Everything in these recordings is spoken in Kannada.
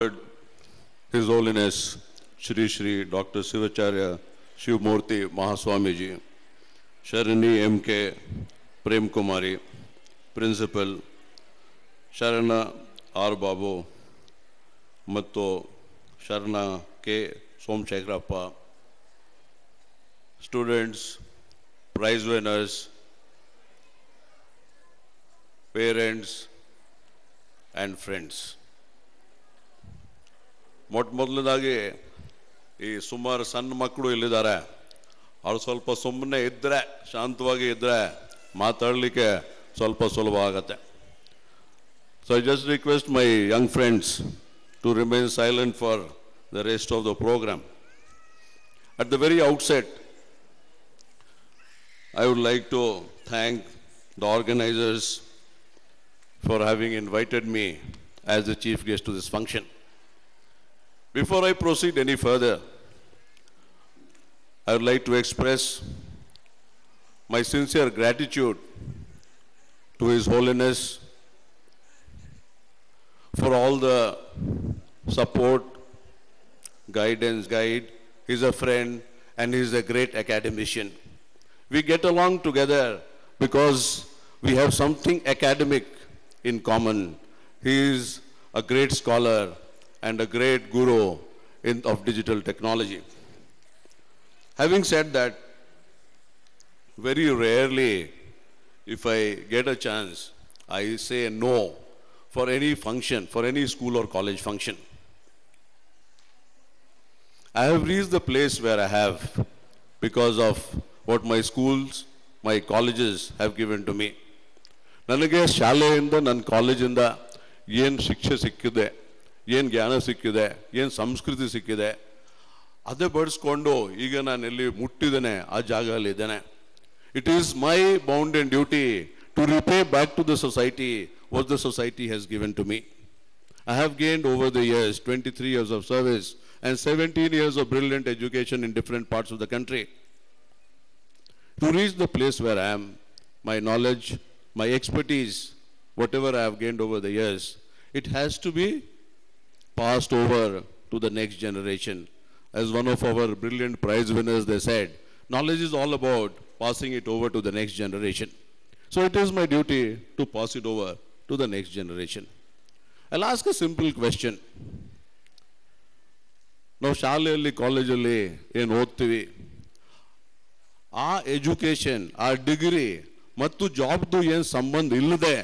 His Holiness Shri Shri Dr. Sivacharya Shivmurthy Mahaswamiji, Sharani M.K. Prem Kumari, Principal, Sharana R. Babu, Matto Sharana K. Somchegrappa, students, prize winners, parents, and friends. ಮೊದಲನೇದಾಗಿ ಈ ಸುಮಾರು ಸಣ್ಣ ಮಕ್ಕಳು ಇಲ್ಲಿದ್ದಾರೆ. ಅವ್ರು ಸ್ವಲ್ಪ ಸುಮ್ಮನೆ ಇದ್ದರೆ, ಶಾಂತವಾಗಿ ಇದ್ದರೆ ಮಾತಾಡಲಿಕ್ಕೆ ಸ್ವಲ್ಪ ಸುಲಭ ಆಗತ್ತೆ. So I just request my young friends to remain silent for the rest of the program. At the very outset, I would like to thank the organizers for having invited me as the chief guest to this function. Before I proceed any further, I would like to express my sincere gratitude to His Holiness for all the support, guidance. He's a friend and he's a great academician. We get along together because we have something academic in common. He is a great scholar and a great guru of digital technology. Having said that, very rarely, if I get a chance, I say no for any function, for any school or college function. I have reached the place where I have because of what my schools, my colleges have given to me. ನನಗೆ ಶಾಲೆಯಿಂದ ನನ್ನ ಕಾಲೇಜಿಂದ ಏನು ಶಿಕ್ಷೆ ಸಿಕ್ಕಿದೆ, ಏನು ಜ್ಞಾನ ಸಿಕ್ಕಿದೆ, ಏನು ಸಂಸ್ಕೃತಿ ಸಿಕ್ಕಿದೆ, ಅದೇ ಬಡಿಸ್ಕೊಂಡು ಈಗ ನಾನು ಎಲ್ಲಿ ಮುಟ್ಟಿದ್ದೇನೆ ಆ ಜಾಗದಲ್ಲಿ ಇದ್ದೇನೆ. It is my bound and duty to repay back to the society what the society has given to me. I have gained over the years 23 years of service and 17 years of brilliant education in different parts of the country. To reach the place where I am, my knowledge, my expertise, whatever I have gained over the years, it has to be passed over to the next generation. As one of our brilliant prize winners, they said, knowledge is all about passing it over to the next generation. So it is my duty to pass it over to the next generation. I'll ask a simple question. ನಾವು ಶಾಲೆಯಲ್ಲಿ ಕಾಲೇಜಲ್ಲಿ ಏನು ಓದ್ತೀವಿ, ಆ ಎಜುಕೇಶನ್, ಆ ಡಿಗ್ರಿ ಮತ್ತು ಜಾಬ್ದು ಏನು ಸಂಬಂಧ ಇಲ್ಲದೆ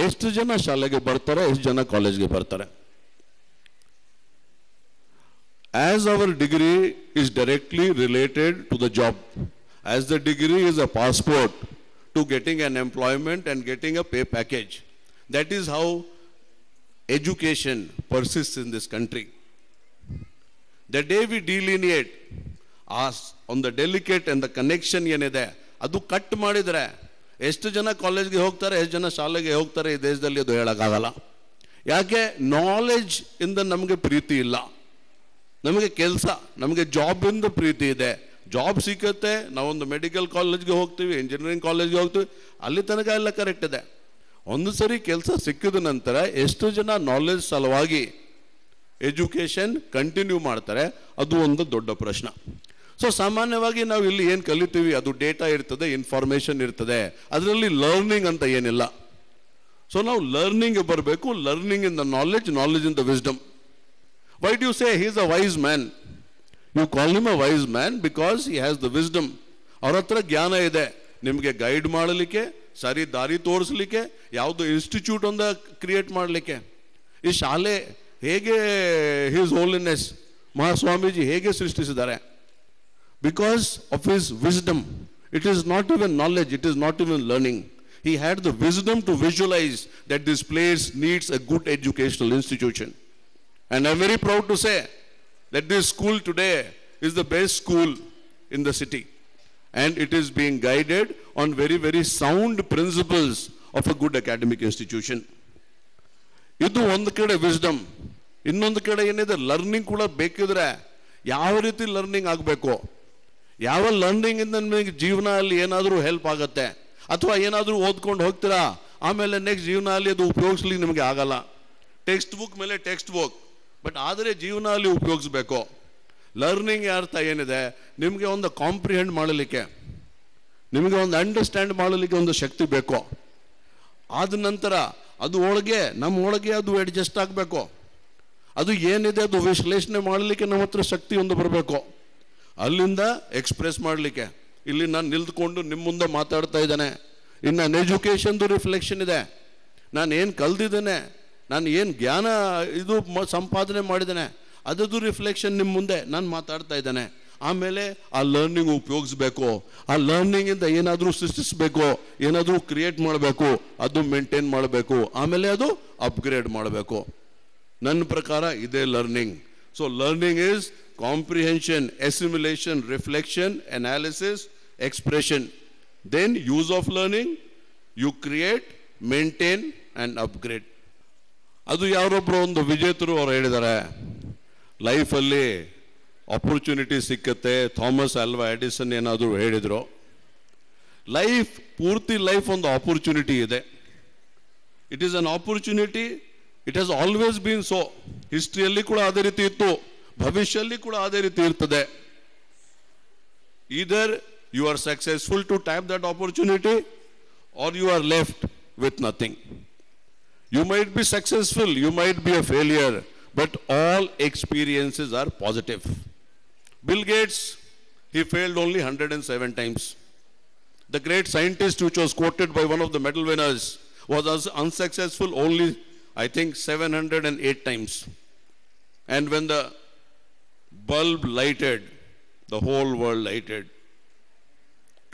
ಎಷ್ಟು ಜನ ಶಾಲೆಗೆ ಬರ್ತಾರೆ, ಎಷ್ಟು ಜನ ಕಾಲೇಜ್ಗೆ ಬರ್ತಾರೆ? As our degree is directly related to the job, as the degree is a passport to getting an employment and getting a pay package, that is how education persists in this country. The day we delineate us on the delicate and the connection ಏನಿದೆ ಅದು ಕಟ್ ಮಾಡಿದರೆ ಎಷ್ಟು ಜನ ಕಾಲೇಜ್ಗೆ ಹೋಗ್ತಾರೆ, ಎಷ್ಟು ಜನ ಶಾಲೆಗೆ ಹೋಗ್ತಾರೆ ಈ ದೇಶದಲ್ಲಿ ಅದು ಹೇಳೋಕ್ಕಾಗಲ್ಲ. ಯಾಕೆ? ನಾಲೆಜ್ ಇಂದ ನಮಗೆ ಪ್ರೀತಿ ಇಲ್ಲ, ನಮಗೆ ಕೆಲಸ, ನಮಗೆ ಜಾಬಿಂದ ಪ್ರೀತಿ ಇದೆ. ಜಾಬ್ ಸಿಕ್ಕತ್ತೆ, ನಾವೊಂದು ಮೆಡಿಕಲ್ ಕಾಲೇಜ್ಗೆ ಹೋಗ್ತೀವಿ, ಇಂಜಿನಿಯರಿಂಗ್ ಕಾಲೇಜ್ಗೆ ಹೋಗ್ತೀವಿ, ಅಲ್ಲಿ ತನಕ ಎಲ್ಲ ಕರೆಕ್ಟ್ ಇದೆ. ಒಂದು ಸರಿ ಕೆಲಸ ಸಿಕ್ಕಿದ ನಂತರ ಎಷ್ಟು ಜನ ನಾಲೆಜ್ ಸಲುವಾಗಿ ಎಜುಕೇಷನ್ ಕಂಟಿನ್ಯೂ ಮಾಡ್ತಾರೆ, ಅದು ಒಂದು ದೊಡ್ಡ ಪ್ರಶ್ನೆ. ಸೊ ಸಾಮಾನ್ಯವಾಗಿ ನಾವು ಇಲ್ಲಿ ಏನು ಕಲಿತೀವಿ ಅದು ಡೇಟಾ ಇರ್ತದೆ, ಇನ್ಫಾರ್ಮೇಷನ್ ಇರ್ತದೆ, ಅದರಲ್ಲಿ ಲರ್ನಿಂಗ್ ಅಂತ ಏನಿಲ್ಲ. ಸೊ ನಾವು ಲರ್ನಿಂಗ್ ಬರಬೇಕು, learning in the knowledge, knowledge in the wisdom. Why do you say he is a wise man? You call him a wise man because he has the wisdom. ಅವ್ರ ಹತ್ರ ಜ್ಞಾನ ಇದೆ, ನಿಮಗೆ ಗೈಡ್ ಮಾಡಲಿಕ್ಕೆ, ಸರಿ ದಾರಿ ತೋರಿಸಲಿಕ್ಕೆ, ಯಾವುದೋ ಇನ್ಸ್ಟಿಟ್ಯೂಟ್ ಒಂದು ಕ್ರಿಯೇಟ್ ಮಾಡಲಿಕ್ಕೆ. ಈ ಶಾಲೆ ಹೇಗೆ ಹಿಸ್ ಹೋಲಿನೆಸ್ ಮಹಾಸ್ವಾಮೀಜಿ ಹೇಗೆ ಸೃಷ್ಟಿಸಿದ್ದಾರೆ? Because of his wisdom. It is not even knowledge, it is not even learning. He had the wisdom to visualize that this place needs a good educational institution. And I'm very proud to say that this school today is the best school in the city. And it is being guided on very, very sound principles of a good academic institution. ಇದು ಒಂದು ಕಡೆ ವಿಸ್ಡಮ್, ಇನ್ನೊಂದು ಕಡೆ ಏನಿದೆ ಲರ್ನಿಂಗ್ ಕೂಡ ಬೇಕಿದ್ರೆ ಯಾವ ರೀತಿ ಲರ್ನಿಂಗ್ ಆಗಬೇಕು, ಯಾವ ಲರ್ನಿಂಗ್ ಇಂದ ನಿಮಗೆ ಜೀವನದಲ್ಲಿ ಏನಾದರೂ ಹೆಲ್ಪ್ ಆಗುತ್ತೆ, ಅಥವಾ ಏನಾದರೂ ಓದ್ಕೊಂಡು ಹೋಗ್ತೀರಾ ಆಮೇಲೆ ನೆಕ್ಸ್ಟ್ ಜೀವನದಲ್ಲಿ ಅದು ಉಪಯೋಗಿಸ್ಲಿಕ್ಕೆ ನಿಮಗೆ ಆಗಲ್ಲ. ಟೆಕ್ಸ್ಟ್ ಬುಕ್ ಮೇಲೆ ಟೆಕ್ಸ್ಟ್ ಬುಕ್, ಬಟ್ ಆದರೆ ಜೀವನದಲ್ಲಿ ಉಪಯೋಗಿಸ್ಬೇಕು. ಲರ್ನಿಂಗ್ ಅರ್ಥ ಏನಿದೆ, ನಿಮಗೆ ಒಂದು ಕಾಂಪ್ರಿಹೆಂಡ್ ಮಾಡಲಿಕ್ಕೆ, ನಿಮಗೆ ಒಂದು ಅಂಡರ್ಸ್ಟ್ಯಾಂಡ್ ಮಾಡಲಿಕ್ಕೆ ಒಂದು ಶಕ್ತಿ ಬೇಕು. ಆದ ನಂತರ ಅದು ಒಳಗೆ ನಮ್ಮೊಳಗೆ ಅದು ಅಡ್ಜಸ್ಟ್ ಆಗಬೇಕು. ಅದು ಏನಿದೆ ಅದು ವಿಶ್ಲೇಷಣೆ ಮಾಡಲಿಕ್ಕೆ ನಮ್ಮ ಹತ್ರ ಶಕ್ತಿ ಒಂದು ಬರಬೇಕು. ಅಲ್ಲಿಂದ ಎಕ್ಸ್ಪ್ರೆಸ್ ಮಾಡಲಿಕ್ಕೆ ಇಲ್ಲಿ ನಾನು ನಿಲ್ದುಕೊಂಡು ನಿಮ್ಮ ಮುಂದೆ ಮಾತಾಡ್ತಾ ಇದ್ದೇನೆ. ಇನ್ನು ನನ್ನ ಎಜುಕೇಷನ್ದು ರಿಫ್ಲೆಕ್ಷನ್ ಇದೆ, ನಾನು ಏನು ಕಲ್ತಿದ್ದೇನೆ, ನಾನು ಏನು ಜ್ಞಾನ ಇದು ಸಂಪಾದನೆ ಮಾಡಿದ್ದೇನೆ, ಅದರದ್ದು ರಿಫ್ಲೆಕ್ಷನ್ ನಿಮ್ಮ ಮುಂದೆ ನಾನು ಮಾತಾಡ್ತಾ ಇದ್ದೇನೆ. ಆಮೇಲೆ ಆ ಲರ್ನಿಂಗ್ ಉಪಯೋಗಿಸ್ಬೇಕು. ಆ ಲರ್ನಿಂಗಿಂದ ಏನಾದರೂ ಸೃಷ್ಟಿಸಬೇಕು, ಏನಾದರೂ ಕ್ರಿಯೇಟ್ ಮಾಡಬೇಕು, ಅದು ಮೇಂಟೈನ್ ಮಾಡಬೇಕು, ಆಮೇಲೆ ಅದು ಅಪ್ಗ್ರೇಡ್ ಮಾಡಬೇಕು. ನನ್ನ ಪ್ರಕಾರ ಇದೇ learning. So learning is comprehension, assimilation, reflection, analysis, expression. Then use of learning, you create, maintain and upgrade. ಅದು ಯಾರೊಬ್ಬರು ಒಂದು ವಿಜೇತರು ಅವರು ಹೇಳಿದ್ದಾರೆ, ಲೈಫಲ್ಲಿ ಆಪರ್ಚುನಿಟಿ ಸಿಕ್ಕತ್ತೆ. ಥಾಮಸ್ ಆಲ್ವಾ ಎಡಿಸನ್ ಏನಾದರೂ ಹೇಳಿದರು, ಲೈಫ್ ಪೂರ್ತಿ ಲೈಫ್ ಒಂದು ಆಪರ್ಚುನಿಟಿ ಇದೆ. It is an opportunity. It has always been so. ಹಿಸ್ಟ್ರಿಯಲ್ಲಿ ಕೂಡ ಅದೇ ರೀತಿ ಇತ್ತು, ಭವಿಷ್ಯದಲ್ಲಿ ಕೂಡ ಅದೇ ರೀತಿ ಇರ್ತದೆ. Either you are successful to tap that opportunity or you are left with nothing. You might be successful, you might be a failure, but all experiences are positive. Bill Gates, he failed only 107 times. The great scientist which was quoted by one of the medal winners was unsuccessful only, I think, 708 times. And when the bulb lighted, the whole world lighted.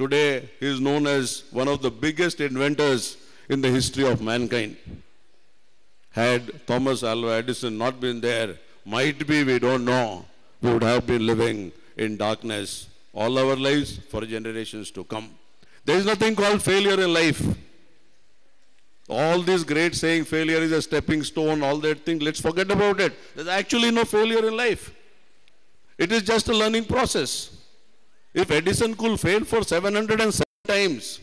Today, he is known as one of the biggest inventors in the history of mankind. Had Thomas Alva Edison not been there, might be, we don't know, we would have been living in darkness all our lives for generations to come. There is nothing called failure in life. All this great saying failure is a stepping stone, all that thing, let's forget about it. There's actually no failure in life. It is just a learning process. If Edison could fail for 707 times,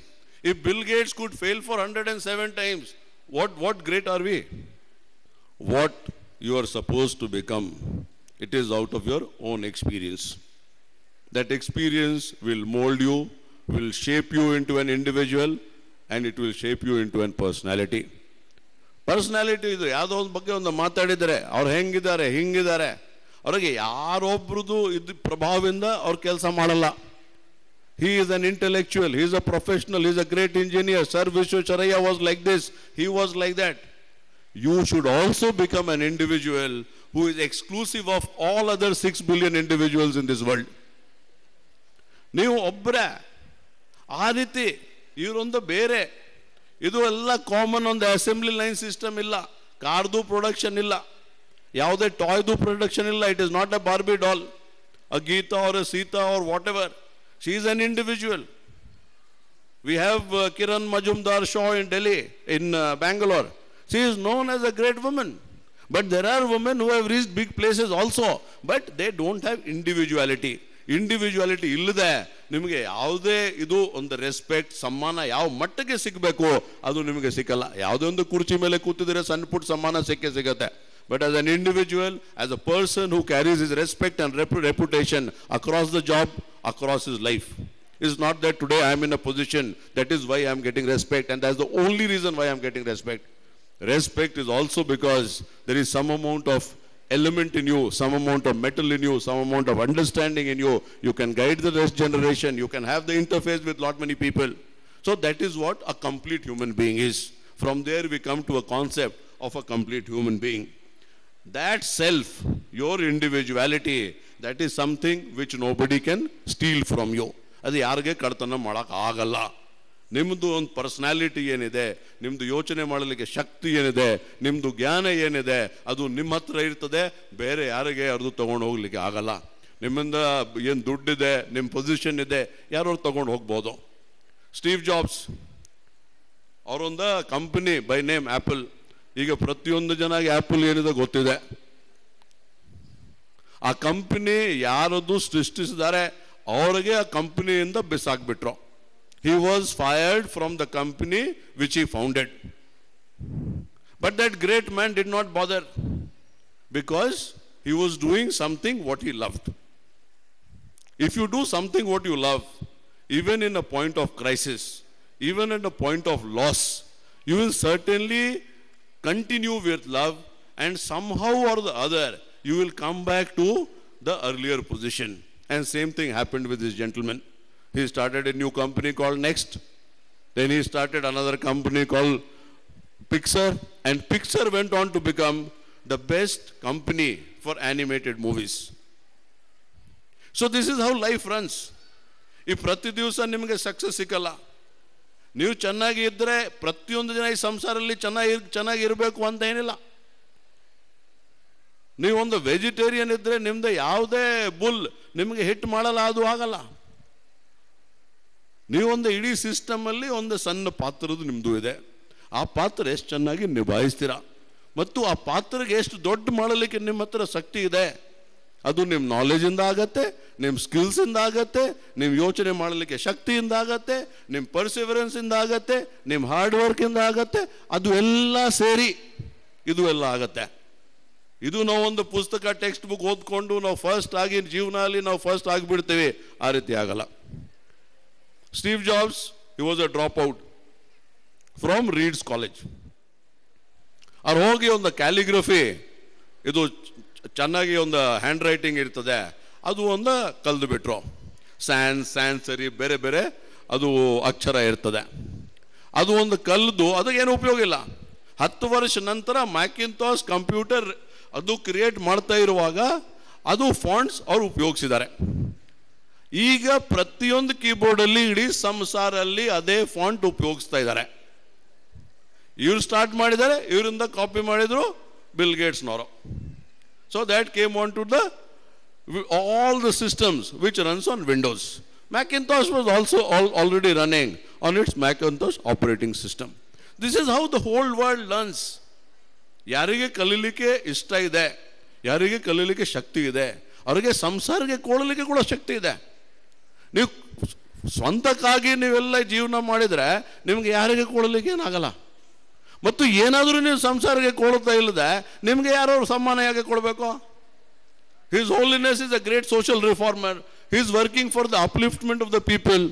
if Bill Gates could fail for 107 times, what great are we? What you are supposed to become, it is out of your own experience. That experience will mold you, will shape you into an individual, and it will shape you into a personality. Personality ಇದು ಯಾವುದೋ ಒಂದು ಬಗ್ಗೆ ಒಂದು ಮಾತಾಡಿದರೆ ಅವ್ರು ಹೆಂಗಿದ್ದಾರೆ ಹಿಂಗಿದ್ದಾರೆ, ಅವ್ರಿಗೆ ಯಾರೊಬ್ರದ್ದು ಇದು ಪ್ರಭಾವದಿಂದ ಅವ್ರ ಕೆಲಸ ಮಾಡಲ್ಲ. He is an intellectual, he is a professional, he is a great engineer. Sir Vishwacharya was like this, he was like that. You should also become an individual who is exclusive of all other 6 billion individuals in this world. ನೀವು ಒಬ್ಬರೇ ಆ ರೀತಿ, ಇವರೊಂದು ಬೇರೆ, ಇದು ಎಲ್ಲ ಕಾಮನ್. ಒಂದು ಅಸೆಂಬ್ಲಿ ಲೈನ್ ಸಿಸ್ಟಮ್ ಇಲ್ಲ, ಕಾರ್ದು ಪ್ರೊಡಕ್ಷನ್ ಇಲ್ಲ, ಯಾವುದೇ ಟಾಯ್ದು ಪ್ರೊಡಕ್ಷನ್ ಇಲ್ಲ. It is not a Barbie doll, a Geeta or a Sita or whatever. She is an individual. We have Kiran Majumdar Shaw in Delhi, in Bangalore. She is known as a great woman. But there are women who have reached big places also, but they don't have individuality. Individuality illade ನಿಮಗೆ ಯಾವುದೇ ಇದು ಒಂದು ರೆಸ್ಪೆಕ್ಟ್, ಸಮ್ಮಾನ ಯಾವ ಮಟ್ಟಕ್ಕೆ ಸಿಗಬೇಕು ಅದು ನಿಮಗೆ ಸಿಕ್ಕಲ್ಲ. ಯಾವುದೇ ಒಂದು ಕುರ್ಚಿ ಮೇಲೆ ಕೂತಿದ್ರೆ ಸಣ್ಣ ಪುಟ್ಟ ಸಮ್ಮಾನ ಸಿಗುತ್ತೆ. But as an individual, as a person who carries his respect and reputation across the job, across his life. It's not that today I am in a position, that is why I am getting respect, and that's the only reason why I am getting respect. Respect is also because there is some amount of element in you, some amount of metal in you, some amount of understanding in you. You can guide the next generation, you can have the interface with lot many people. So that is what a complete human being is. From there we come to a concept of a complete human being. That self, your individuality, that is something which nobody can steal from you. ಅದು ಯಾರಿಗೆ ಕಳ್ತನ ಮಾಡೋಕೆ ಆಗಲ್ಲ. ನಿಮ್ಮದು ಒಂದು ಪರ್ಸನಾಲಿಟಿ ಏನಿದೆ, ನಿಮ್ಮದು ಯೋಚನೆ ಮಾಡಲಿಕ್ಕೆ ಶಕ್ತಿ ಏನಿದೆ, ನಿಮ್ಮದು ಜ್ಞಾನ ಏನಿದೆ, ಅದು ನಿಮ್ಮ ಹತ್ರ ಇರ್ತದೆ. ಬೇರೆ ಯಾರಿಗೆ ಅದು ತೊಗೊಂಡು ಹೋಗ್ಲಿಕ್ಕೆ ಆಗಲ್ಲ. ನಿಮ್ಮಿಂದ ಏನು ದುಡ್ಡಿದೆ, ನಿಮ್ಮ ಪೊಸಿಷನ್ ಇದೆ, ಯಾರು ತೊಗೊಂಡು ಹೋಗ್ಬೋದು. ಸ್ಟೀವ್ ಜಾಬ್ಸ್ ಅವರೊಂದು ಕಂಪನಿ ಬೈ ನೇಮ್ ಆ್ಯಪಲ್. ಈಗ ಪ್ರತಿಯೊಂದು ಜನಗೆ ಆ್ಯಪಲ್ ಏನಿದೆ ಗೊತ್ತಿದೆ. ಆ ಕಂಪನಿ ಯಾರದು ಸೃಷ್ಟಿಸಿದ್ದಾರೆ ಅವರಿಗೆ ಆ ಕಂಪನಿಯಿಂದ ಬಿಸಾಕ್ಬಿಟ್ರು. He was fired from the company which he founded. But that great man did not bother because he was doing something what he loved. If you do something what you love, even in a point of crisis, even at a point of loss, you will certainly continue with love, and somehow or the other, you will come back to the earlier position. And same thing happened with this gentleman. He started a new company called Next. Then he started another company called Pixar. And Pixar went on to become the best company for animated movies. So this is how life runs. ಈ ಪ್ರತಿ ದಿವಸ ನಿಮಗೆ ಸಕ್ಸಸ್ ಸಿಕ್ಕಲ್ಲ. ನೀವು ಚೆನ್ನಾಗಿ ಇದ್ದರೆ ಪ್ರತಿಯೊಂದು ದಿನ ಈ ಸಂಸಾರಲ್ಲಿ ಚೆನ್ನಾಗಿರಬೇಕು ಅಂತ ಏನಿಲ್ಲ. ನೀವೊಂದು ವೆಜಿಟೇರಿಯನ್ ಇದ್ದರೆ ನಿಮ್ದು ಯಾವುದೇ ಬುಲ್ ನಿಮಗೆ ಹಿಟ್ ಮಾಡಲ್ಲ, ಅದು ಆಗಲ್ಲ. ನೀವೊಂದು ಇಡೀ ಸಿಸ್ಟಮಲ್ಲಿ ಒಂದು ಸಣ್ಣ ಪಾತ್ರದ ನಿಮ್ಮದು ಇದೆ. ಆ ಪಾತ್ರ ಎಷ್ಟು ಚೆನ್ನಾಗಿ ನಿಭಾಯಿಸ್ತೀರಾ ಮತ್ತು ಆ ಪಾತ್ರಕ್ಕೆ ಎಷ್ಟು ದೊಡ್ಡ ಮಾಡಲಿಕ್ಕೆ ನಿಮ್ಮ ಹತ್ರ ಶಕ್ತಿ ಇದೆ, ಅದು ನಿಮ್ಮ ನಾಲೆಜಿಂದ ಆಗತ್ತೆ, ನಿಮ್ಮ ಸ್ಕಿಲ್ಸಿಂದ ಆಗತ್ತೆ, ನಿಮ್ಮ ಯೋಚನೆ ಮಾಡಲಿಕ್ಕೆ ಶಕ್ತಿಯಿಂದ ಆಗತ್ತೆ, ನಿಮ್ಮ ಪರ್ಸಿವರೆನ್ಸಿಂದ ಆಗತ್ತೆ, ನಿಮ್ಮ ಹಾರ್ಡ್ ವರ್ಕಿಂದ ಆಗತ್ತೆ. ಅದು ಎಲ್ಲ ಸೇರಿ ಇದು ಎಲ್ಲ ಆಗತ್ತೆ. ಇದು ನಾವೊಂದು ಪುಸ್ತಕ ಟೆಕ್ಸ್ಟ್ ಬುಕ್ ಓದ್ಕೊಂಡು ನಾವು ಫಸ್ಟ್ ಆಗಿ ಜೀವನದಲ್ಲಿ ನಾವು ಫಸ್ಟ್ ಆಗಿಬಿಡ್ತೇವೆ, ಆ ರೀತಿ ಆಗಲ್ಲ. Steve Jobs, he was a drop out from Reeds college. ಅವ್ರು ಹೋಗಿ ಒಂದು ಕ್ಯಾಲಿಗ್ರಫಿ, ಇದು ಚೆನ್ನಾಗಿ ಒಂದು ಹ್ಯಾಂಡ್ ರೈಟಿಂಗ್ ಇರ್ತದೆ, ಅದು ಒಂದು ಕಲ್ದು ಬಿಟ್ರು. ಸ್ಯಾನ್ಸರಿ ಬೇರೆ ಬೇರೆ ಅದು ಅಕ್ಷರ ಇರ್ತದೆ, ಅದು ಒಂದು ಕಲ್ದು ಅದಕ್ಕೇನು ಉಪಯೋಗ ಇಲ್ಲ. 10 ವರ್ಷ ನಂತರ ಮ್ಯಾಕಿಂಟಾಶ್ ಕಂಪ್ಯೂಟರ್ ಅದು ಕ್ರಿಯೇಟ್ ಮಾಡ್ತಾ ಇರುವಾಗ ಅದು ಫಾಂಟ್ಸ್ ಅವ್ರು ಉಪಯೋಗಿಸಿದ್ದಾರೆ. ಈಗ ಪ್ರತಿಯೊಂದು ಕೀಬೋರ್ಡಲ್ಲಿ ಇಡೀ ಸಂಸಾರಲ್ಲಿ ಅದೇ ಫಾಂಟ್ ಉಪಯೋಗಿಸ್ತಾ ಇದ್ದಾರೆ. ಇವ್ರು ಸ್ಟಾರ್ಟ್ ಮಾಡಿದ್ದಾರೆ, ಇವರಿಂದ ಕಾಪಿ ಮಾಡಿದ್ರು bill ಗೇಟ್ಸ್ನವರು. So that came on to all the systems which runs on Windows. Macintosh was also already running on its Macintosh operating system. This is how the whole world learns. ಯಾರಿಗೆ ಕಲೀಲಿಕ್ಕೆ ಇಷ್ಟ ಇದೆ, ಯಾರಿಗೆ ಕಲೀಲಿಕ್ಕೆ ಶಕ್ತಿ ಇದೆ, ಅವರಿಗೆ ಸಂಸಾರಕ್ಕೆ ಕೊಡಲಿಕ್ಕೆ ಕೂಡ ಶಕ್ತಿ ಇದೆ. ನೀವು ಸ್ವಂತಕ್ಕಾಗಿ ನೀವೆಲ್ಲ ಜೀವನ ಮಾಡಿದರೆ ನಿಮಗೆ ಯಾರಿಗೆ ಕೊಡಲಿಕ್ಕೆ ಏನಾಗಲ್ಲ. ಮತ್ತು ಏನಾದರೂ ನೀವು ಸಂಸಾರಕ್ಕೆ ಕೊಡ್ತಾ ಇಲ್ಲದೆ ನಿಮಗೆ ಯಾರೋ ಸಮ್ಮಾನ ಯಾಕೆ ಕೊಡಬೇಕು? His holiness is a great social reformer. He is working for the upliftment of the people.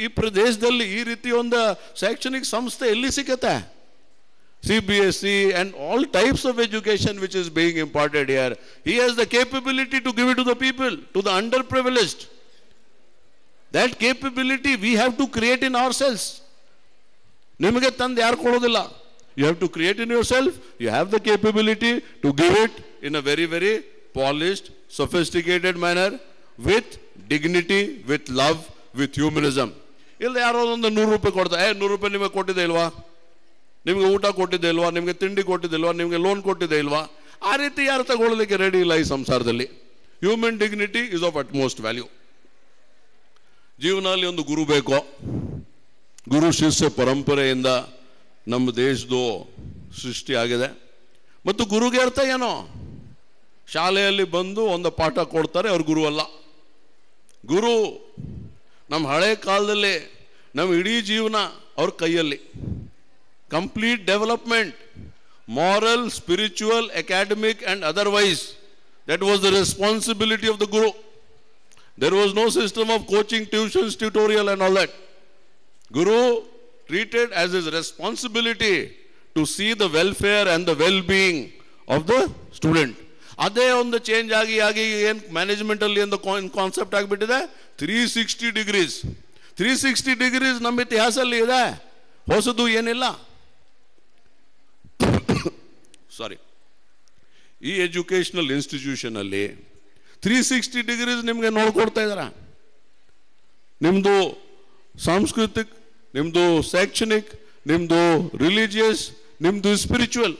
ಈ ಪ್ರದೇಶದಲ್ಲಿ ಈ ರೀತಿ ಒಂದು ಶೈಕ್ಷಣಿಕ ಸಂಸ್ಥೆ ಎಲ್ಲಿ ಸಿಗುತ್ತೆ? CBSE and all types of education which is being imparted here. He has the capability to give it to the people, to the underprivileged. That capability we have to create in ourselves. ನಿಮಗೆ ತಂದು ಯಾರು ಕೊಡೋದಿಲ್ಲ. You have to create in yourself. You have the capability to give it in a very, very polished, sophisticated manner, with dignity, with love, with humanism. ಇಲ್ಲ ಯಾರೋ ಒಂದು 100 ರೂಪಾಯಿ ಕೊಡ್ತಾರೆ, 100 ರೂಪಾಯಿ ನಿಮಗೆ ಕೊಟ್ಟಿದೆ ಇಲ್ವಾ, ನಿಮಗೆ ಊಟ ಕೊಟ್ಟಿದೆ ಇಲ್ವಾ, ನಿಮಗೆ ತಿಂಡಿ ಕೊಟ್ಟಿದ್ದಿಲ್ವಾ, ನಿಮಗೆ ಲೋನ್ ಕೊಟ್ಟಿದೆ ಇಲ್ವಾ, ಆ ರೀತಿ ಯಾರು ತಗೊಳ್ಳಲಿಕ್ಕೆ ರೆಡಿ ಇಲ್ಲ ಈ ಸಂಸಾರದಲ್ಲಿ. Human dignity is of utmost value. ಜೀವನದಲ್ಲಿ ಒಂದು ಗುರು ಬೇಕೋ. ಗುರು ಶಿಷ್ಯ ಪರಂಪರೆಯಿಂದ ನಮ್ಮ ದೇಶದ್ದು ಸೃಷ್ಟಿ ಆಗಿದೆ. ಮತ್ತು ಗುರುಗೆ ಅರ್ಥ ಏನೋ, ಶಾಲೆಯಲ್ಲಿ ಬಂದು ಒಂದು ಪಾಠ ಕೊಡ್ತಾರೆ, ಅವ್ರ ಗುರು ಅಲ್ಲ. ಗುರು ನಮ್ಮ ಹಳೆ ಕಾಲದಲ್ಲಿ ನಮ್ಮ ಇಡೀ ಜೀವನ ಅವ್ರ ಕೈಯಲ್ಲಿ. Complete development, moral, spiritual, academic and otherwise, that was the responsibility of the guru. There was no system of coaching, tuitions, tutorial and all that. Guru treated as his responsibility to see the welfare and the well-being of the student. ಅದೇ ಒಂದು ಚೇಂಜ್ ಆಗಿ ಏನು ಮ್ಯಾನೇಜ್ಮೆಂಟಲ್ಲಿ ಒಂದು ಕಾನ್ಸೆಪ್ಟ್ ಆಗಿಬಿಟ್ಟಿದೆ, 360 ಡಿಗ್ರೀಸ್. 360 ಡಿಗ್ರೀಸ್ ನಮ್ಮ ಇತಿಹಾಸದಲ್ಲಿ ಇದೆ, ಹೊಸದು ಏನಿಲ್ಲ. ಸಾರಿ, ಈ ಎಜುಕೇಷನಲ್ ಇನ್ಸ್ಟಿಟ್ಯೂಷನಲ್ಲಿ 360 ಡಿಗ್ರೀಸ್ ನಿಮಗೆ ನೋಡ್ಕೊಡ್ತಾ ಇದ್ದಾರೆ. ನಿಮ್ಮದು ಸಾಂಸ್ಕೃತಿಕ್, ನಿಮ್ಮದು ಶೈಕ್ಷಣಿಕ್, ನಿಮ್ಮದು ರಿಲಿಜಿಯಸ್, ನಿಮ್ಮದು spiritual,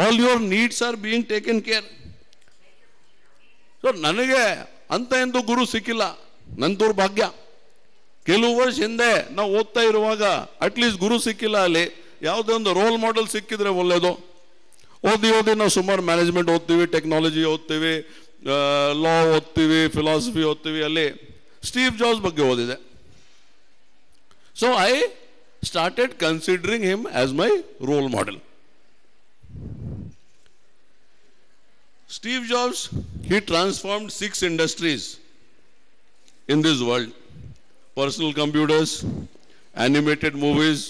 all your needs are being taken care. So ನನಗೆ ಅಂತ ಎಂದು ಗುರು ಸಿಕ್ಕಿಲ್ಲ, ನನ್ನ ದುರ್ಭಾಗ್ಯ. ಕೆಲವು ವರ್ಷ ಹಿಂದೆ ನಾವು ಓದ್ತಾ ಇರುವಾಗ ಅಟ್ಲೀಸ್ಟ್ ಗುರು ಸಿಕ್ಕಿಲ್ಲ, ಅಲ್ಲಿ ಯಾವುದೇ ಒಂದು ರೋಲ್ ಮಾಡೆಲ್ ಸಿಕ್ಕಿದ್ರೆ ಒಳ್ಳೆಯದು. ಓದಿ ನಾವು ಸುಮಾರು ಮ್ಯಾನೇಜ್ಮೆಂಟ್ ಓದ್ತೀವಿ, ಟೆಕ್ನಾಲಜಿ ಓದ್ತೀವಿ, ಲಾ ಓದ್ತೀವಿ, ಫಿಲಾಸಫಿ ಓದ್ತೀವಿ. ಅಲ್ಲಿ ಸ್ಟೀವ್ ಜಾಬ್ಸ್ ಬಗ್ಗೆ ಓದಿದೆ. So I started considering him as my role model. Steve Jobs, he transformed 6 industries in this world: personal computers, animated movies,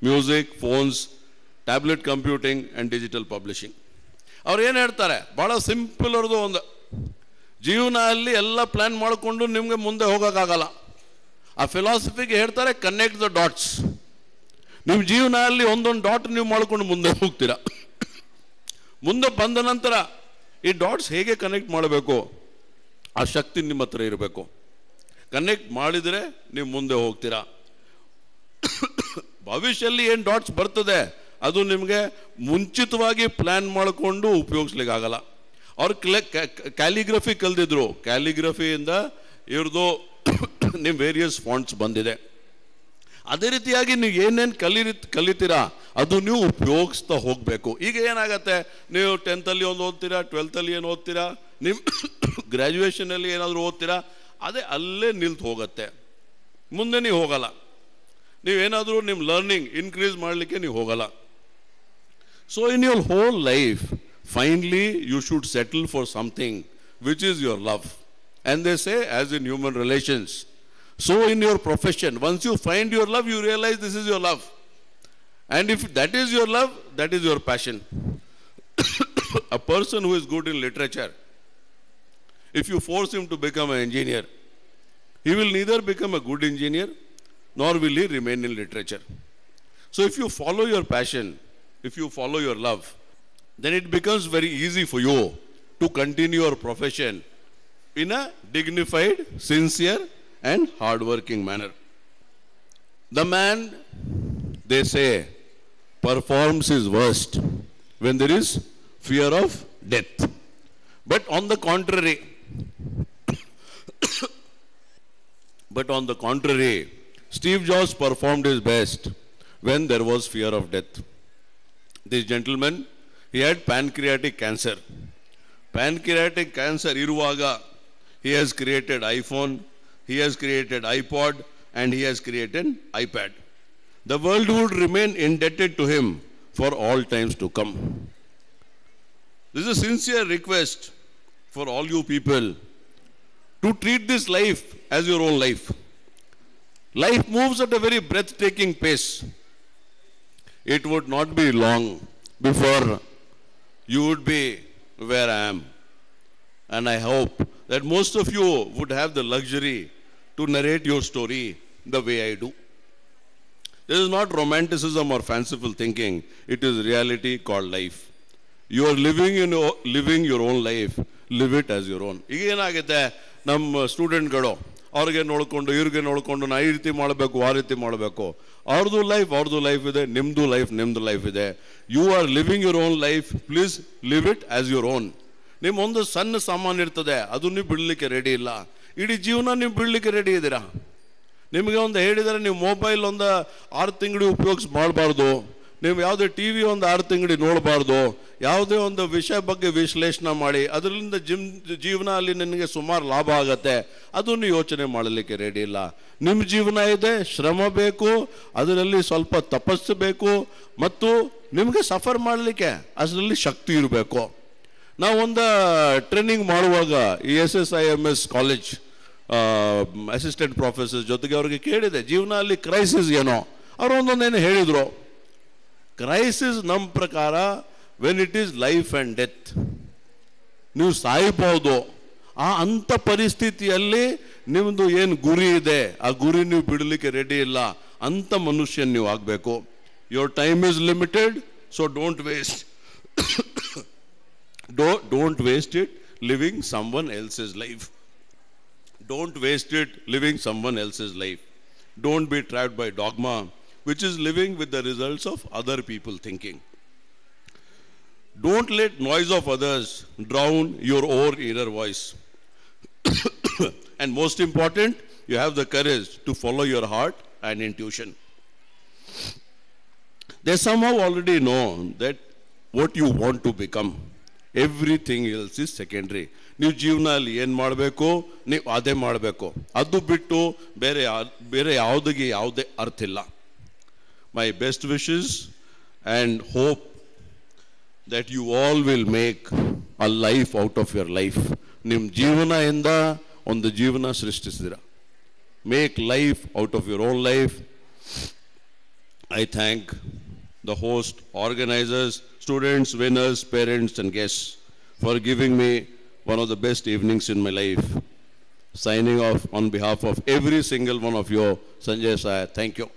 music, phones, tablet computing, and digital publishing. ಅವ್ರು ಏನು ಹೇಳ್ತಾರೆ, ಭಾಳ ಸಿಂಪಲ್ ಅವ್ರದ್ದು ಒಂದು ಜೀವನ ಅಲ್ಲಿ ಎಲ್ಲ ಪ್ಲ್ಯಾನ್ ಮಾಡಿಕೊಂಡು ನಿಮಗೆ ಮುಂದೆ ಹೋಗೋಕ್ಕಾಗಲ್ಲ. ಆ ಫಿಲಾಸಫಿಗೆ ಹೇಳ್ತಾರೆ ಕನೆಕ್ಟ್ ದ ಡಾಟ್ಸ್. ನಿಮ್ಮ ಜೀವನ ಅಲ್ಲಿ ಒಂದೊಂದು ಡಾಟ್ ನೀವು ಮಾಡ್ಕೊಂಡು ಮುಂದೆ ಹೋಗ್ತೀರಾ. ಮುಂದೆ ಬಂದ ನಂತರ ಈ ಡಾಟ್ಸ್ ಹೇಗೆ ಕನೆಕ್ಟ್ ಮಾಡಬೇಕು, ಆ ಶಕ್ತಿ ನಿಮ್ಮ ಹತ್ರ ಇರಬೇಕು. ಕನೆಕ್ಟ್ ಮಾಡಿದರೆ ನೀವು ಮುಂದೆ ಹೋಗ್ತೀರಾ. ಭವಿಷ್ಯದಲ್ಲಿ ಏನು ಡಾಟ್ಸ್ ಬರ್ತದೆ ಅದು ನಿಮಗೆ ಮುಂಚಿತವಾಗಿ ಪ್ಲ್ಯಾನ್ ಮಾಡಿಕೊಂಡು ಉಪಯೋಗಿಸ್ಲಿಕ್ಕಾಗಲ್ಲ. ಅವ್ರು ಕ್ಯಾಲಿಗ್ರಫಿ ಕಲ್ದಿದ್ರು, ಕ್ಯಾಲಿಗ್ರಫಿಯಿಂದ ಇವ್ರದ್ದು ನಿಮ್ಮ ವೇರಿಯಸ್ ಫಾಂಟ್ಸ್ ಬಂದಿದೆ. ಅದೇ ರೀತಿಯಾಗಿ ನೀವು ಏನೇನು ಕಲಿತೀರಾ ಅದು ನೀವು ಉಪಯೋಗಿಸ್ತಾ ಹೋಗಬೇಕು. ಈಗ ಏನಾಗತ್ತೆ, ನೀವು 10th ಒಂದು ಓದ್ತೀರಾ, 12th ಏನು ಓದ್ತೀರಾ, ನಿಮ್ಮ ಗ್ರ್ಯಾಜುಯೇಷನಲ್ಲಿ ಏನಾದರೂ ಓದ್ತೀರಾ, ಅದೇ ಅಲ್ಲೇ ನಿಲ್ತು ಹೋಗುತ್ತೆ, ಮುಂದೆ ನೀವು ಹೋಗಲ್ಲ. ನೀವೇನಾದರೂ ನಿಮ್ಮ ಲರ್ನಿಂಗ್ ಇನ್ಕ್ರೀಸ್ ಮಾಡಲಿಕ್ಕೆ ನೀವು ಹೋಗಲ್ಲ. So in your whole life finally you should settle for something which is your love. And they say as in human relations, so in your profession, once you find your love, you realize this is your love. And if that is your love, that is your passion. A person who is good in literature, if you force him to become an engineer, he will neither become a good engineer nor will he remain in literature. So if you follow your passion, if you follow your love, then it becomes very easy for you to continue your profession in a dignified, sincere and hard-working manner. The man, they say, performs his worst when there is fear of death. But on the contrary, Steve Jobs performed his best when there was fear of death. This gentleman, he had pancreatic cancer. Pancreatic cancer iruvaga, he has created iPhone, he has created iPod, and he has created iPad. The world would remain indebted to him for all times to come. This is a sincere request for all you people to treat this life as your own life. Life moves at a very breathtaking pace. It would not be long before you would be where I am. And I hope that most of you would have the luxury to narrate your story the way I do. This is not romanticism or fanciful thinking. It is reality called life. You are living your own life. Live it as your own. ಈಗ ಏನಾಗುತ್ತೆ, ನಮ್ಮ ಸ್ಟೂಡೆಂಟ್ಗಳು ಅವ್ರಿಗೆ ನೋಡಿಕೊಂಡು ಇವ್ರಿಗೆ ನೋಡಿಕೊಂಡು ನಾ ಈ ರೀತಿ ಮಾಡಬೇಕು, ಆ ರೀತಿ ಮಾಡಬೇಕು. ಅವ್ರದ್ದು ಲೈಫ್ ಇದೆ, ನಿಮ್ಮದು ಲೈಫ್ ಇದೆ. You are living your own life. Please live it as your own. ನಿಮ್ಮೊಂದು ಸಣ್ಣ ಸಾಮಾನು ಇರ್ತದೆ, ಅದು ನೀವು ಬಿಡಲಿಕ್ಕೆ ರೆಡಿ ಇಲ್ಲ. ಇಡೀ ಜೀವನ ನೀವು ಬಿಡಲಿಕ್ಕೆ ರೆಡಿ ಇದ್ದೀರಾ. ನಿಮಗೆ ಒಂದು ಹೇಳಿದರೆ ನೀವು ಮೊಬೈಲ್ ಒಂದು 6 ತಿಂಗಳು ಉಪಯೋಗಿಸಿ ಮಾಡಬಾರ್ದು, ನೀವು ಯಾವುದೇ ಟಿ ವಿ ಒಂದು 6 ತಿಂಗಳು ನೋಡಬಾರ್ದು, ಯಾವುದೇ ಒಂದು ವಿಷಯ ಬಗ್ಗೆ ವಿಶ್ಲೇಷಣೆ ಮಾಡಿ ಅದರಿಂದ ಜೀವನ ಅಲ್ಲಿ ನಿನಗೆ ಸುಮಾರು ಲಾಭ ಆಗತ್ತೆ, ಅದನ್ನು ಯೋಚನೆ ಮಾಡಲಿಕ್ಕೆ ರೆಡಿ ಇಲ್ಲ. ನಿಮ್ಮ ಜೀವನ ಇದೆ, ಶ್ರಮ ಬೇಕು, ಅದರಲ್ಲಿ ಸ್ವಲ್ಪ ತಪಸ್ಸು ಬೇಕು, ಮತ್ತು ನಿಮಗೆ ಸಫರ್ ಮಾಡಲಿಕ್ಕೆ ಅದರಲ್ಲಿ ಶಕ್ತಿ ಇರಬೇಕು. ನಾವೊಂದು ಟ್ರೈನಿಂಗ್ ಮಾಡುವಾಗ ಈ SSIMS ಕಾಲೇಜ್ ಅಸಿಸ್ಟೆಂಟ್ ಪ್ರೊಫೆಸರ್ ಜೊತೆಗೆ ಅವ್ರಿಗೆ ಕೇಳಿದೆ ಜೀವನದಲ್ಲಿ ಕ್ರೈಸಿಸ್ ಏನೋ. ಅವರು ಒಂದೊಂದೇನು ಹೇಳಿದರು. ಕ್ರೈಸಿಸ್ ನಮ್ಮ ಪ್ರಕಾರ when it is life and death, ನೀವು ಸಾಯ್ಬೋದು. ಅಂಥ ಪರಿಸ್ಥಿತಿಯಲ್ಲಿ ನಿಮ್ಮದು ಏನು ಗುರಿ ಇದೆ ಆ ಗುರಿ ನೀವು ಬಿಡಲಿಕ್ಕೆ ರೆಡಿ ಇಲ್ಲ, ಅಂಥ ಮನುಷ್ಯನ್ ನೀವು ಆಗಬೇಕು. Your time is limited, so don't waste it living someone else's life. Don't waste it living someone else's life. Don't be trapped by dogma, which is living with the results of other people thinking. Don't let noise of others drown your own inner voice. And most important, you have the courage to follow your heart and intuition. They somehow already know that what you want to become. Everything else is secondary. ನೀವು ಜೀವನದಲ್ಲಿ ಏನು ಮಾಡಬೇಕು ನೀವು ಅದೇ ಮಾಡಬೇಕು, ಅದು ಬಿಟ್ಟು ಬೇರೆ ಯಾವುದೇ ಅರ್ಥ ಇಲ್ಲ. My best wishes and hope that you all will make a life out of your life. ನಿಮ್ಮ ಜೀವನದಿಂದ ಒಂದು ಜೀವನ ಸೃಷ್ಟಿಸಿದಿರ. Make life out of your own life. I thank the host, organizers, students, winners, parents and guests for giving me one of the best evenings in my life. Signing off on behalf of every single one of you, Sanjay Sai, thank you.